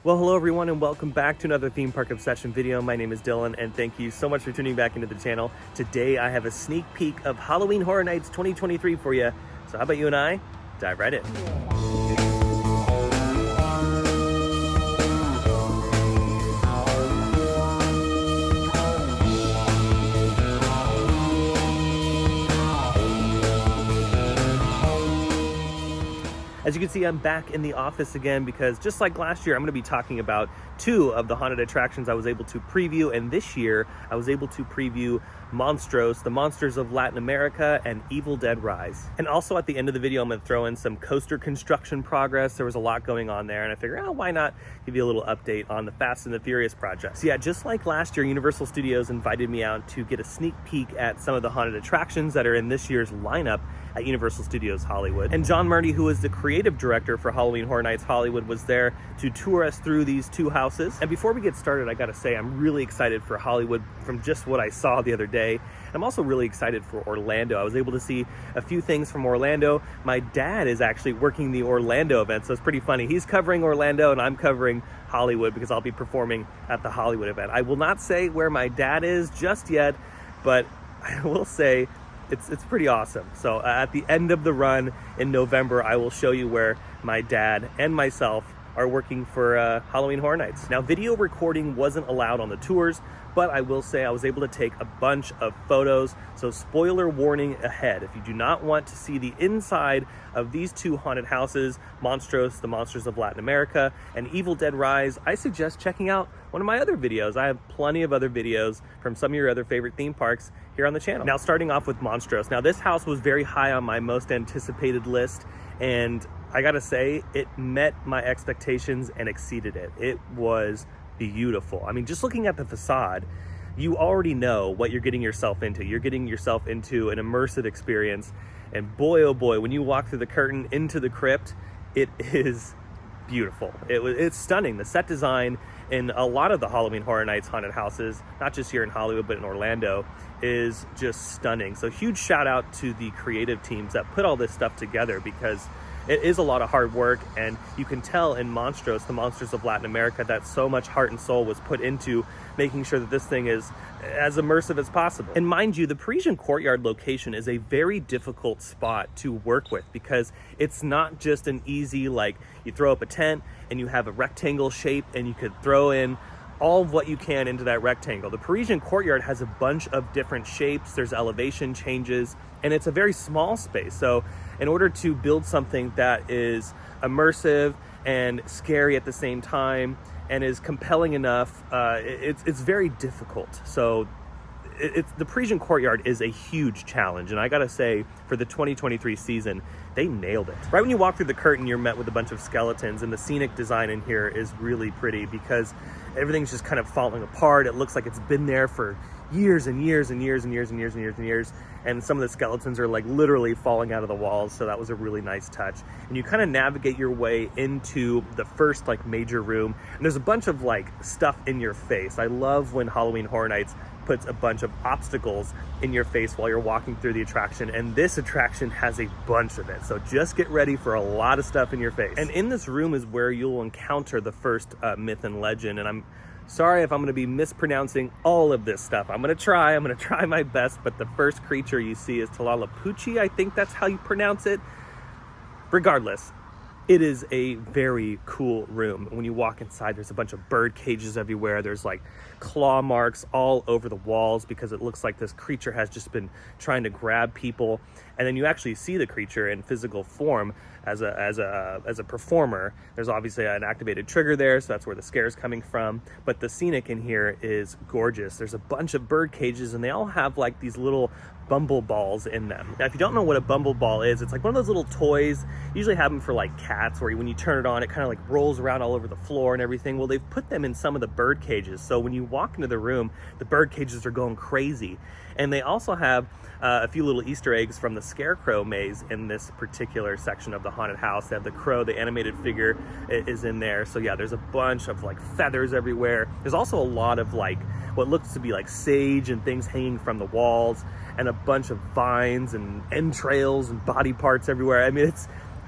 Well, hello everyone and welcome back to another Theme Park Obsession video. My name is Dylan and thank you so much for tuning back into the channel. Today I have a sneak peek of Halloween Horror Nights 2023 for you. So how about you and I dive right in. As you can see, I'm back in the office again because just like last year, I'm going to be talking about two of the haunted attractions I was able to preview. And this year, I was able to preview Monstros, the Monsters of Latin America, and Evil Dead Rise. And also at the end of the video, I'm going to throw in some coaster construction progress. There was a lot going on there, and I figured, oh, why not give you a little update on the Fast and the Furious project. So yeah, just like last year, Universal Studios invited me out to get a sneak peek at some of the haunted attractions that are in this year's lineup at Universal Studios Hollywood. And John Murdy, who is the creative director for Halloween Horror Nights Hollywood, was there to tour us through these two houses. And before we get started, I gotta say, I'm really excited for Hollywood from just what I saw the other day. I'm also really excited for Orlando. I was able to see a few things from Orlando. My dad is actually working the Orlando event, so it's pretty funny. He's covering Orlando and I'm covering Hollywood because I'll be performing at the Hollywood event. I will not say where my dad is just yet, but I will say it's pretty awesome. So at the end of the run in November, I will show you where my dad and myself are working for Halloween Horror Nights. Now, video recording wasn't allowed on the tours, but I will say I was able to take a bunch of photos. So spoiler warning ahead. If you do not want to see the inside of these two haunted houses, Monstros, the Monsters of Latin America, and Evil Dead Rise, I suggest checking out one of my other videos. I have plenty of other videos from some of your other favorite theme parks here on the channel. Now, starting off with Monstros. Now, this house was very high on my most anticipated list, and I gotta say, it met my expectations and exceeded it. It was beautiful. I mean, just looking at the facade, you already know what you're getting yourself into. You're getting yourself into an immersive experience. And boy, oh boy, when you walk through the curtain into the crypt, it is beautiful. It's stunning. The set design in a lot of the Halloween Horror Nights haunted houses, not just here in Hollywood, but in Orlando, is just stunning. So huge shout out to the creative teams that put all this stuff together, because it is a lot of hard work, and you can tell in Monstros, the Monsters of Latin America, that so much heart and soul was put into making sure that this thing is as immersive as possible. And mind you, the Parisian Courtyard location is a very difficult spot to work with, because it's not just an easy, like, you throw up a tent and you have a rectangle shape and you could throw in all of what you can into that rectangle. The Parisian Courtyard has a bunch of different shapes, there's elevation changes, and it's a very small space. So in order to build something that is immersive and scary at the same time and is compelling enough, it's very difficult. So the Parisian Courtyard is a huge challenge, and I gotta say, for the 2023 season, they nailed it. Right when you walk through the curtain, you're met with a bunch of skeletons, and the scenic design in here is really pretty because everything's just kind of falling apart. It looks like it's been there for years and years and years and years and years and years and years. And some of the skeletons are like literally falling out of the walls. So that was a really nice touch. And you kind of navigate your way into the first like major room. And there's a bunch of like stuff in your face. I love when Halloween Horror Nights puts a bunch of obstacles in your face while you're walking through the attraction, and this attraction has a bunch of it. So just get ready for a lot of stuff in your face. And in this room is where you'll encounter the first myth and legend, and I'm sorry if I'm going to be mispronouncing all of this stuff. I'm going to try my best, but the first creature you see is Tlalapoochee. I think that's how you pronounce it. Regardless, it is a very cool room. When you walk inside, there's a bunch of bird cages everywhere. There's like claw marks all over the walls because it looks like this creature has just been trying to grab people. And then you actually see the creature in physical form as a performer. There's obviously an activated trigger there, so that's where the scare is coming from. But the scenic in here is gorgeous. There's a bunch of bird cages, and they all have like these little bumble balls in them. Now, if you don't know what a bumble ball is, it's like one of those little toys. Usually have them for like cats, where when you turn it on, it kind of like rolls around all over the floor and everything. Well, they've put them in some of the bird cages. So when you walk into the room, the bird cages are going crazy. And they also have a few little Easter eggs from the Scarecrow maze in this particular section of the haunted house. They have the crow, the animated figure is in there. So yeah, there's a bunch of like feathers everywhere. There's also a lot of like what looks to be like sage and things hanging from the walls, and a bunch of vines and entrails and body parts everywhere. I mean,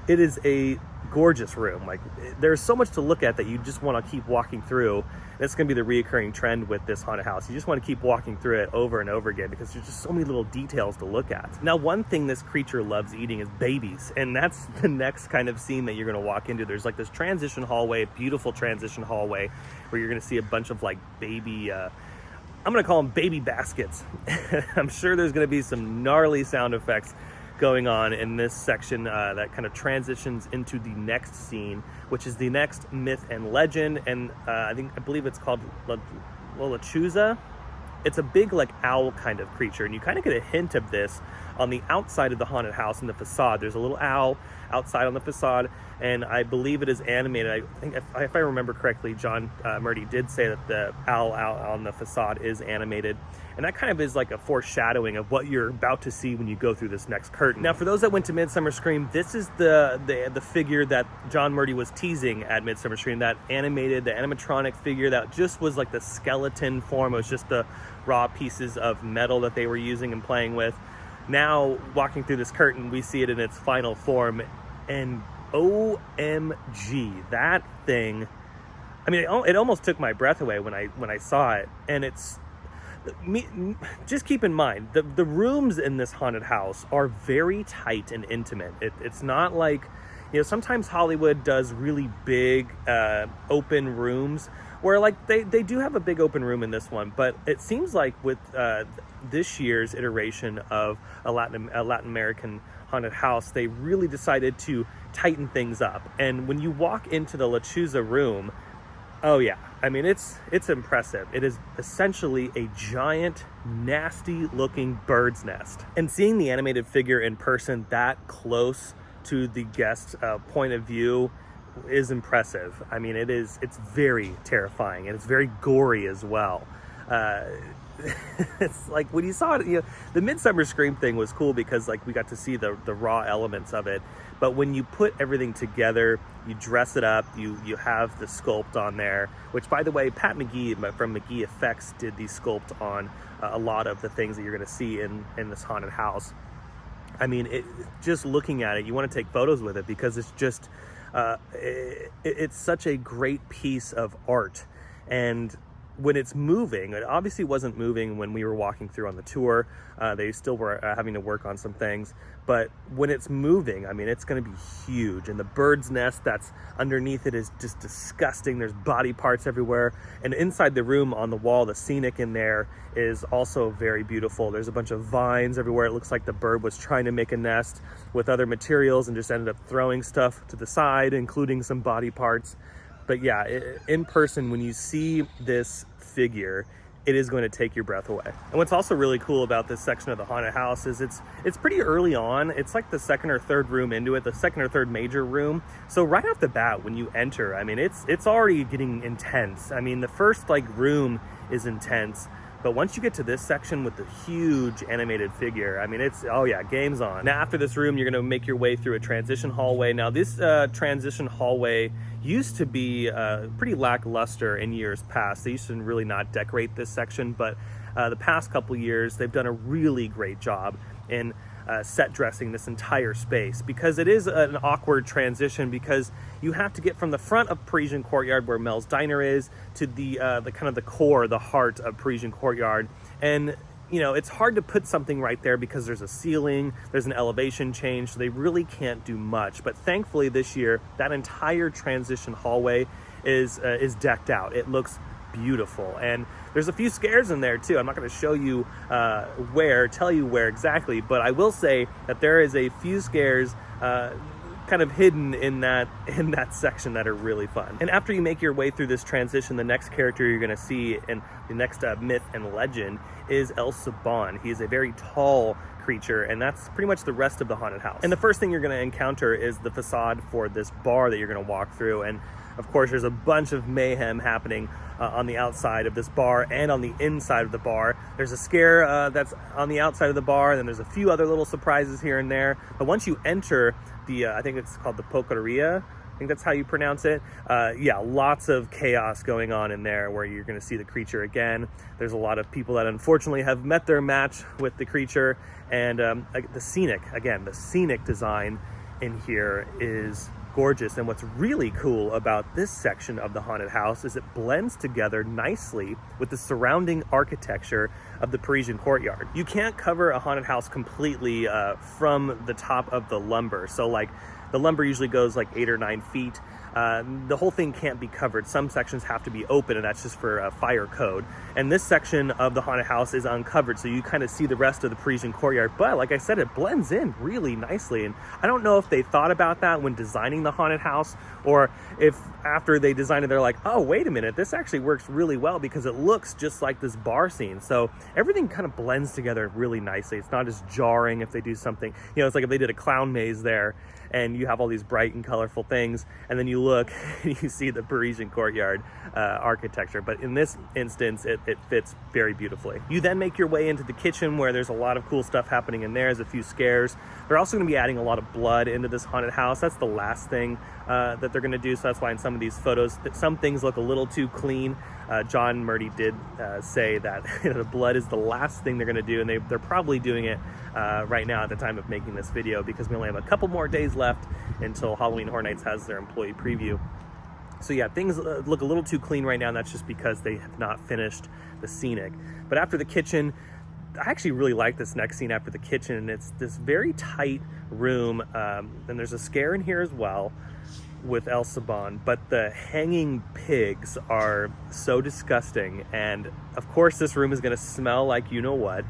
It is a gorgeous room. Like, there's so much to look at that you just want to keep walking through. That's going to be the reoccurring trend with this haunted house. You just want to keep walking through it over and over again because there's just so many little details to look at. Now, one thing this creature loves eating is babies, and that's the next kind of scene that you're going to walk into. There's like this transition hallway, beautiful transition hallway, where you're going to see a bunch of like baby, I'm going to call them baby baskets. I'm sure there's going to be some gnarly sound effects going on in this section that kind of transitions into the next scene, which is the next myth and legend. And I believe it's called La Lechuza. It's a big like owl kind of creature, and you kind of get a hint of this on the outside of the haunted house in the facade. There's a little owl outside on the facade, and I believe it is animated. I think if I remember correctly, John Murdy did say that the owl out on the facade is animated, and that kind of is like a foreshadowing of what you're about to see when you go through this next curtain. Now, for those that went to Midsummer Scream, this is the figure that John Murdy was teasing at Midsummer Scream, that animated, the animatronic figure that just was like the skeleton form. It was just the raw pieces of metal that they were using and playing with. Now, walking through this curtain, we see it in its final form, and OMG, that thing, I mean, it almost took my breath away when I saw it. And it's, just keep in mind, the rooms in this haunted house are very tight and intimate. It's not like, you know, sometimes Hollywood does really big open rooms, where like they do have a big open room in this one, but it seems like with this year's iteration of a Latin American haunted house, they really decided to tighten things up. And when you walk into the Lechuza room, oh yeah, I mean, it's impressive. It is essentially a giant, nasty looking bird's nest. And seeing the animated figure in person that close to the guest's point of view is impressive. I mean, it's very terrifying, and it's very gory as well. It's like when you saw it, you know, the Midsummer Scream thing was cool because like we got to see the raw elements of it. But when you put everything together, you dress it up, you have the sculpt on there, which, by the way, Pat McGee from McGee Effects did the sculpt on a lot of the things that you're going to see in this haunted house. I mean, just looking at it, you want to take photos with it because it's just, it's such a great piece of art. And when it's moving, it obviously wasn't moving when we were walking through on the tour. They still were having to work on some things. But when it's moving, I mean, it's going to be huge. And the bird's nest that's underneath it is just disgusting. There's body parts everywhere. And inside the room on the wall, the scenic in there is also very beautiful. There's a bunch of vines everywhere. It looks like the bird was trying to make a nest with other materials and just ended up throwing stuff to the side, including some body parts. But yeah, in person, when you see this figure, it is going to take your breath away. And what's also really cool about this section of the haunted house is it's pretty early on. It's like the second or third room into it, the second or third major room. So right off the bat, when you enter, I mean, it's already getting intense. I mean, the first like room is intense, but once you get to this section with the huge animated figure, I mean, it's, oh yeah, game's on. Now, after this room, you're gonna make your way through a transition hallway. Now, this transition hallway used to be pretty lackluster in years past. They used to really not decorate this section, but the past couple years, they've done a really great job in set dressing this entire space, because it is an awkward transition, because you have to get from the front of Parisian Courtyard, where Mel's Diner is, to the kind of the core, the heart of Parisian Courtyard. And you know, it's hard to put something right there because there's a ceiling, there's an elevation change, so they really can't do much. But thankfully this year, that entire transition hallway is decked out. It looks beautiful, and there's a few scares in there too. I'm not going to show you tell you where exactly, but I will say that there is a few scares kind of hidden in that section that are really fun. And after you make your way through this transition, the next character you're going to see in the next myth and legend is El Saban. He is a very tall creature, and that's pretty much the rest of the haunted house. And the first thing you're going to encounter is the facade for this bar that you're going to walk through. And of course, there's a bunch of mayhem happening on the outside of this bar and on the inside of the bar. There's a scare that's on the outside of the bar, and then there's a few other little surprises here and there. But once you enter the, I think it's called the Pokeria, I think that's how you pronounce it. Yeah, lots of chaos going on in there, where you're going to see the creature again. There's a lot of people that unfortunately have met their match with the creature. And the scenic design in here is gorgeous. And what's really cool about this section of the haunted house is it blends together nicely with the surrounding architecture of the Parisian courtyard. You can't cover a haunted house completely from the top of the lumber. So like the lumber usually goes like 8 or 9 feet. The whole thing can't be covered. Some sections have to be open, and that's just for fire code. And this section of the haunted house is uncovered, so you kind of see the rest of the Parisian courtyard. But like I said, it blends in really nicely. And I don't know if they thought about that when designing the haunted house, or if after they designed it, they're like, oh, wait a minute, this actually works really well because it looks just like this bar scene. So everything kind of blends together really nicely. It's not as jarring if they do something, you know, it's like if they did a clown maze there and you have all these bright and colorful things, and then you look and you see the Parisian courtyard architecture. But in this instance, it fits very beautifully. You then make your way into the kitchen, where there's a lot of cool stuff happening in there. There's a few scares. They're also going to be adding a lot of blood into this haunted house. That's the last thing that they're going to do. So that's why in some of these photos, some things look a little too clean. John Murdy did say that the blood is the last thing they're going to do, and they're probably doing it right now at the time of making this video, because we only have a couple more days left until Halloween Horror Nights has their employee preview. So yeah, things look a little too clean right now, and that's just because they have not finished the scenic. But after the kitchen, I actually really like this next scene after the kitchen, and it's this very tight room, and there's a scare in here as well with El Saban, but the hanging pigs are so disgusting, and of course this room is going to smell like you know what.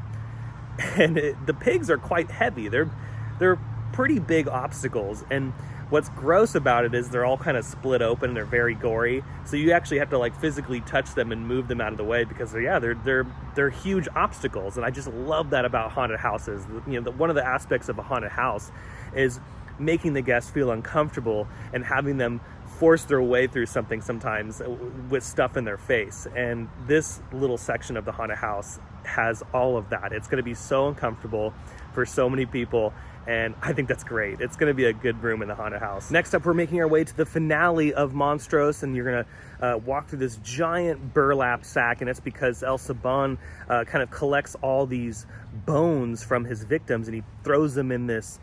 And the pigs are quite heavy. They're pretty big obstacles, and what's gross about it is they're all kind of split open and they're very gory, so you actually have to like physically touch them and move them out of the way, because they're huge obstacles. And I just love that about haunted houses. You know, one of the aspects of a haunted house is making the guests feel uncomfortable and having them force their way through something sometimes with stuff in their face. And this little section of the haunted house has all of that. It's going to be so uncomfortable for so many people, and I think that's great. It's going to be a good room in the haunted house. Next up, we're making our way to the finale of Monstros, and you're going to walk through this giant burlap sack, and it's because El Saban kind of collects all these bones from his victims, and he throws them in this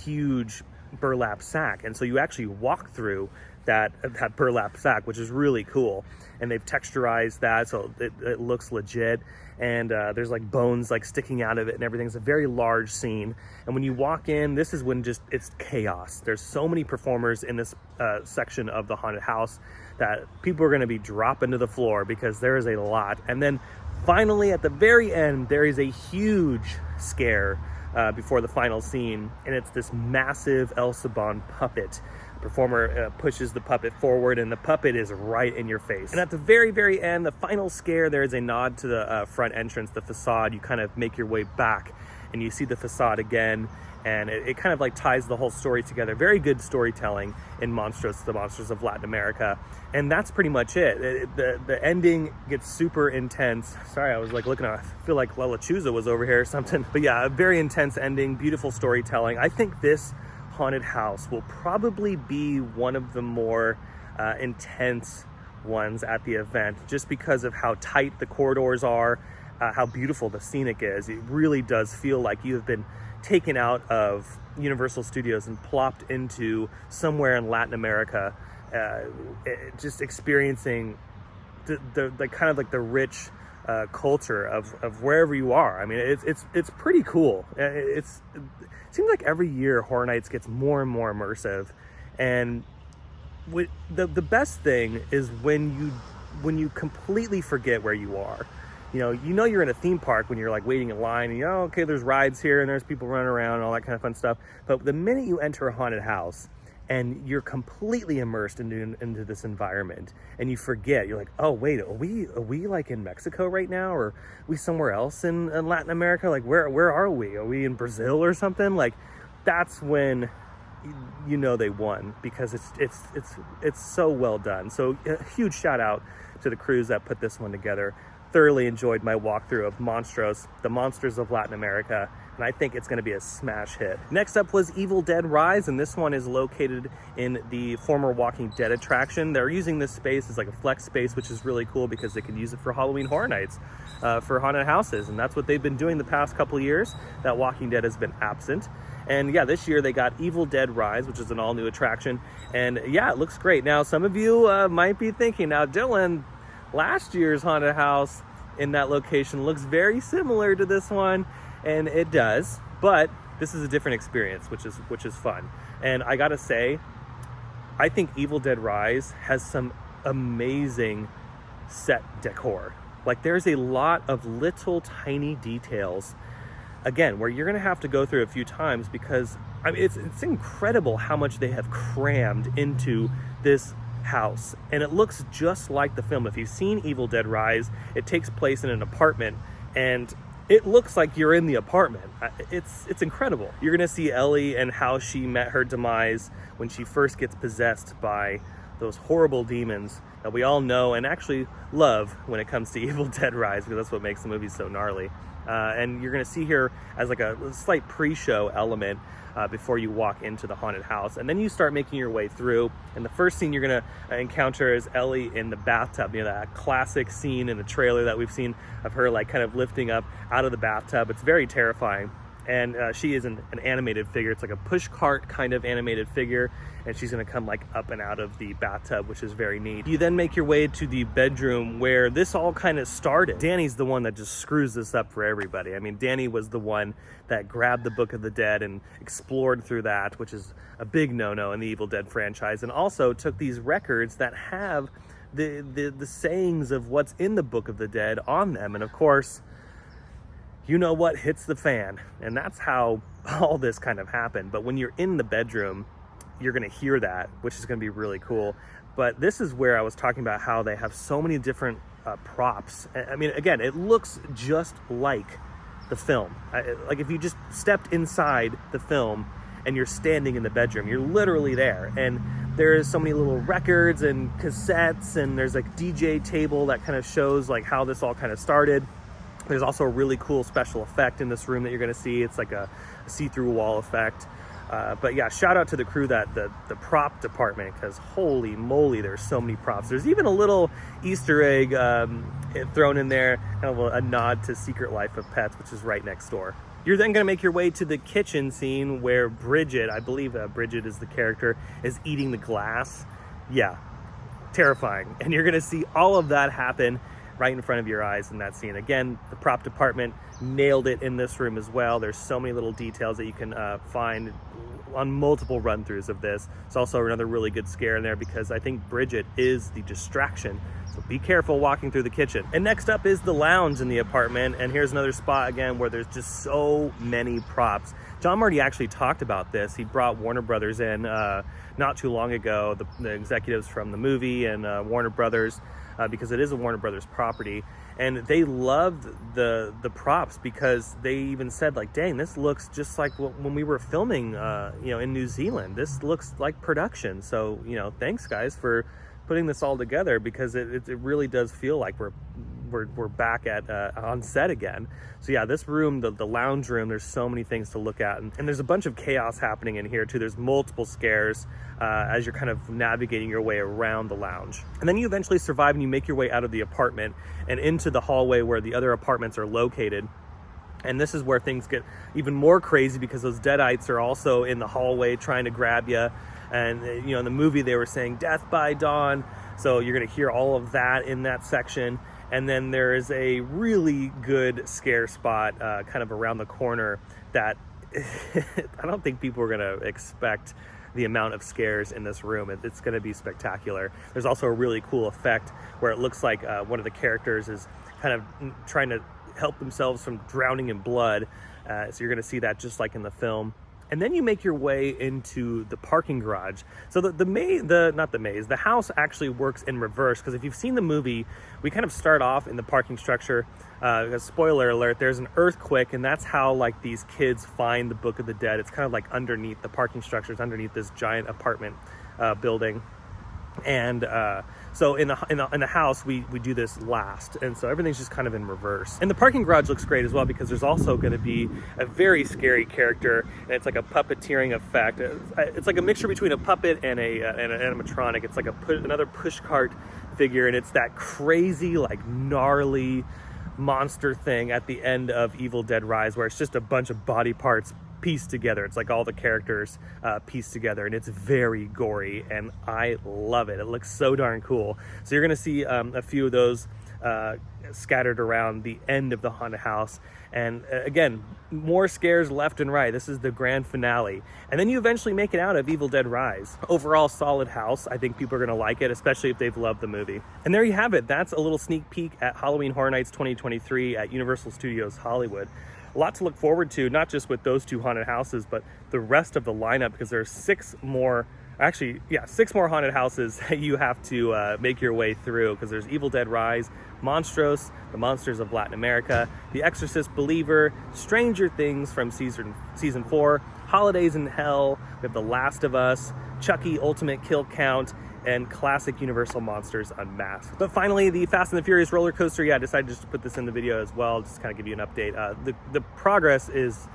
huge burlap sack. And so you actually walk through that burlap sack, which is really cool. And they've texturized that so it looks legit. And there's like bones like sticking out of it and everything. It's a very large scene. And when you walk in, this is when it's chaos. There's so many performers in this section of the haunted house that people are going to be dropping to the floor, because there is a lot. And then finally at the very end, there is a huge scare before the final scene, and it's this massive El Saban puppet. Performer pushes the puppet forward, and the puppet is right in your face. And at the very, very end, the final scare, there is a nod to the front entrance, the facade. You kind of make your way back, and you see the facade again, and it kind of like ties the whole story together. Very good storytelling in Monstros, the Monsters of Latin America. And that's pretty much it. The ending gets super intense. Sorry, I was like looking at, I feel like La Lechuza was over here or something. But yeah, a very intense ending, beautiful storytelling. I think this haunted house will probably be one of the more intense ones at the event, just because of how tight the corridors are, how beautiful the scenic is. It really does feel like you have been taken out of Universal Studios and plopped into somewhere in Latin America, just experiencing the kind of like the rich culture of wherever you are. I mean, it's pretty cool. It seems like every year Horror Nights gets more and more immersive, and the best thing is when you completely forget where you are. You know you're in a theme park when you're like waiting in line, and okay, there's rides here and there's people running around and all that kind of fun stuff. But the minute you enter a haunted house and you're completely immersed into this environment, and you forget, you're like, oh wait, are we like in Mexico right now, or are we somewhere else in Latin America? Like where are we? Are we in Brazil or something? Like that's when you know they won, because it's so well done. So a huge shout out to the crews that put this one together. Thoroughly enjoyed my walkthrough of Monstros, the Monsters of Latin America, and I think it's going to be a smash hit. Next up was Evil Dead Rise, and this one is located in the former Walking Dead attraction. They're using this space as like a flex space, which is really cool because they can use it for Halloween Horror Nights, for haunted houses, and that's what they've been doing the past couple of years that Walking Dead has been absent. And yeah, this year they got Evil Dead Rise, which is an all new attraction. And yeah, it looks great. Now, some of you might be thinking, now Dylan, last year's haunted house in that location looks very similar to this one, and it does, but this is a different experience, which is fun. And I gotta say, I think Evil Dead Rise has some amazing set decor. Like, there's a lot of little tiny details, again, where you're gonna have to go through a few times, because I mean, it's incredible how much they have crammed into this house, and it looks just like the film. If you've seen Evil Dead Rise, it takes place in an apartment, and it looks like you're in the apartment. It's incredible. You're gonna see Ellie and how she met her demise when she first gets possessed by those horrible demons that we all know and actually love when it comes to Evil Dead Rise, because that's what makes the movie so gnarly. And you're gonna see here as like a slight pre-show element before you walk into the haunted house. And then you start making your way through, and the first scene you're gonna encounter is Ellie in the bathtub. You know, that classic scene in the trailer that we've seen of her like kind of lifting up out of the bathtub. It's very terrifying. And she is an animated figure. It's like a push cart kind of animated figure, and she's gonna come like up and out of the bathtub, which is very neat. You then make your way to the bedroom where this all kind of started. Danny's the one that just screws this up for everybody. I mean, Danny was the one that grabbed the Book of the Dead and explored through that, which is a big no-no in the Evil Dead franchise, and also took these records that have the sayings of what's in the Book of the Dead on them. And of course, you know what hits the fan, and that's how all this kind of happened. But when you're in the bedroom, you're gonna hear that, which is gonna be really cool. But this is where I was talking about how they have so many different props. I mean, again, it looks just like the film. Like if you just stepped inside the film and you're standing in the bedroom, you're literally there. And there's so many little records and cassettes, and there's like DJ table that kind of shows like how this all kind of started. There's also a really cool special effect in this room that you're gonna see. It's like a see-through wall effect. But yeah, shout out to the crew, that the prop department, because holy moly, there's so many props. There's even a little Easter egg thrown in there, kind of a nod to Secret Life of Pets, which is right next door. You're then gonna make your way to the kitchen scene where Bridget, I believe Bridget is the character, is eating the glass. Yeah, terrifying. And you're gonna see all of that happen right in front of your eyes in that scene. Again, the prop department nailed it in this room as well. There's so many little details that you can find on multiple run-throughs of this. It's also another really good scare in there, because I think Bridget is the distraction. So be careful walking through the kitchen. And next up is the lounge in the apartment. And here's another spot again where there's just so many props. John Marty actually talked about this. He brought Warner Brothers in not too long ago, the executives from the movie and Warner Brothers, because it is a Warner Brothers property, and they loved the props, because they even said like, dang, this looks just like when we were filming in New Zealand. This looks like production. So thanks guys for putting this all together, because it really does feel like we're back at on set again. So yeah, this room, the lounge room, there's so many things to look at, and there's a bunch of chaos happening in here too. There's multiple scares as you're kind of navigating your way around the lounge. And then you eventually survive, and you make your way out of the apartment and into the hallway where the other apartments are located. And this is where things get even more crazy, because those deadites are also in the hallway trying to grab you. And in the movie they were saying death by dawn, so you're gonna hear all of that in that section. And then there is a really good scare spot kind of around the corner that I don't think people are gonna expect the amount of scares in this room. It's gonna be spectacular. There's also a really cool effect where it looks like one of the characters is kind of trying to help themselves from drowning in blood. So you're gonna see that just like in the film. And then you make your way into the parking garage. So the house actually works in reverse, because if you've seen the movie, we kind of start off in the parking structure. Spoiler alert, there's an earthquake, and that's how like these kids find the Book of the Dead. It's kind of like underneath the parking structures, underneath this giant apartment building. And so in the house we do this last, and so everything's just kind of in reverse. And the parking garage looks great as well, because there's also going to be a very scary character, and it's like a puppeteering effect. It's like a mixture between a puppet and an animatronic. It's like another pushcart figure, and it's that crazy like gnarly monster thing at the end of Evil Dead Rise, where it's just a bunch of body parts pieced together. It's like all the characters pieced together, and it's very gory, and I love it. It looks so darn cool. So you're gonna see a few of those scattered around the end of the haunted house. And again, more scares left and right. This is the grand finale. And then you eventually make it out of Evil Dead Rise. Overall, solid house. I think people are gonna like it, especially if they've loved the movie. And there you have it. That's a little sneak peek at Halloween Horror Nights 2023 at Universal Studios Hollywood. A lot to look forward to, not just with those 2 haunted houses, but the rest of the lineup, because there's 6 more haunted houses that you have to make your way through, because there's Evil Dead Rise, Monstros, The Monsters of Latin America, The Exorcist Believer, Stranger Things from season 4, Holidays in Hell, we have The Last of Us, Chucky Ultimate Kill Count, and classic Universal Monsters Unmasked. But finally, the Fast and the Furious roller coaster. Yeah, I decided just to put this in the video as well, just to kind of give you an update. The progress is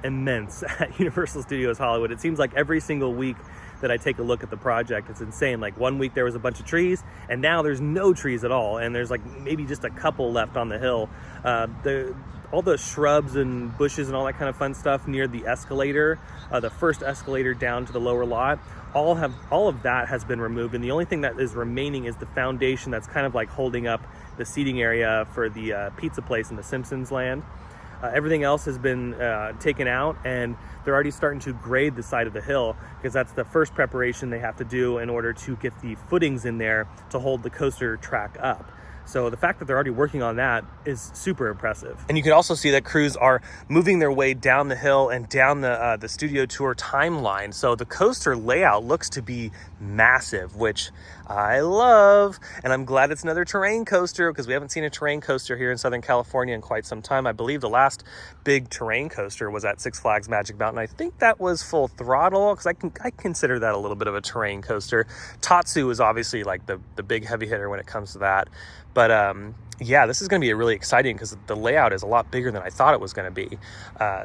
immense at Universal Studios Hollywood. It seems like every single week that I take a look at the project, it's insane. Like one week there was a bunch of trees, and now there's no trees at all, and there's like maybe just a couple left on the hill. All the shrubs and bushes and all that kind of fun stuff near the escalator, the first escalator down to the lower lot, all of that has been removed, and the only thing that is remaining is the foundation that's kind of like holding up the seating area for the pizza place in the Simpsons land. Everything else has been taken out, and they're already starting to grade the side of the hill, because that's the first preparation they have to do in order to get the footings in there to hold the coaster track up. So the fact that they're already working on that is super impressive. And you can also see that crews are moving their way down the hill and down the studio tour timeline. So the coaster layout looks to be massive, which I love. And I'm glad it's another terrain coaster, because we haven't seen a terrain coaster here in Southern California in quite some time. I believe the last big terrain coaster was at Six Flags Magic Mountain. I think that was Full Throttle, because I consider that a little bit of a terrain coaster. Tatsu is obviously like the big heavy hitter when it comes to that. But yeah, this is going to be really exciting, because the layout is a lot bigger than I thought it was going to be.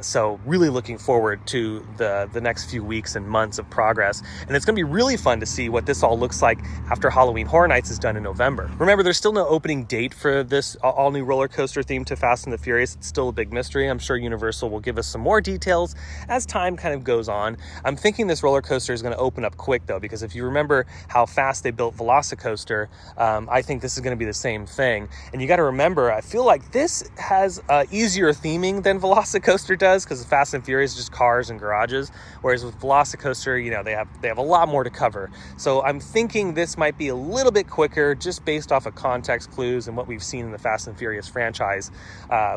So really looking forward to the next few weeks and months of progress. And it's going to be really fun to see what this all looks like after Halloween Horror Nights is done in November. Remember, there's still no opening date for this all-new roller coaster theme to Fast and the Furious. It's still a big mystery. I'm sure Universal will give us some more details as time kind of goes on. I'm thinking this roller coaster is going to open up quick, though, because if you remember how fast they built Velocicoaster, I think this is going to be the same thing. And you got to remember, I feel like this has easier theming than Velocicoaster does, because Fast and Furious is just cars and garages, whereas with Velocicoaster, you know, they have a lot more to cover. So I'm thinking this might be a little bit quicker, just based off of context clues and what we've seen in the Fast and Furious franchise,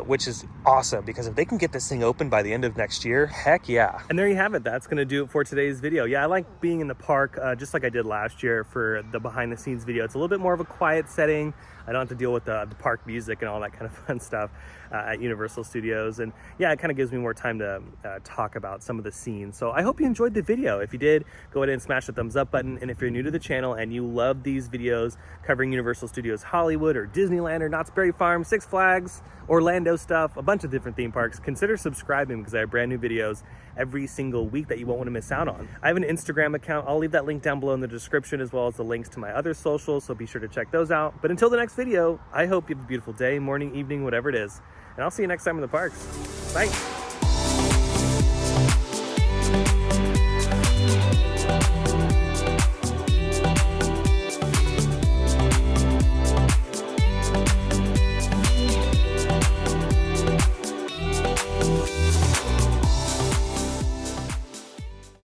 which is awesome, because if they can get this thing open by the end of next year, heck yeah. And there you have it. That's going to do it for today's video. Yeah, I like being in the park, just like I did last year for the behind the scenes video. It's a little bit more of a quiet setting. I don't have to deal with the park music and all that kind of fun stuff at Universal Studios. And yeah, it kind of gives me more time to talk about some of the scenes. So I hope you enjoyed the video. If you did, go ahead and smash the thumbs up button. And if you're new to the channel and you love these videos covering Universal Studios Hollywood or Disneyland or Knott's Berry Farm, Six Flags, Orlando stuff, a bunch of different theme parks, consider subscribing, because I have brand new videos every single week that you won't want to miss out on. I have an Instagram account. I'll leave that link down below in the description, as well as the links to my other socials, so be sure to check those out. But until the next video, I hope you have a beautiful day, morning, evening, whatever it is. And I'll see you next time in the parks. Bye.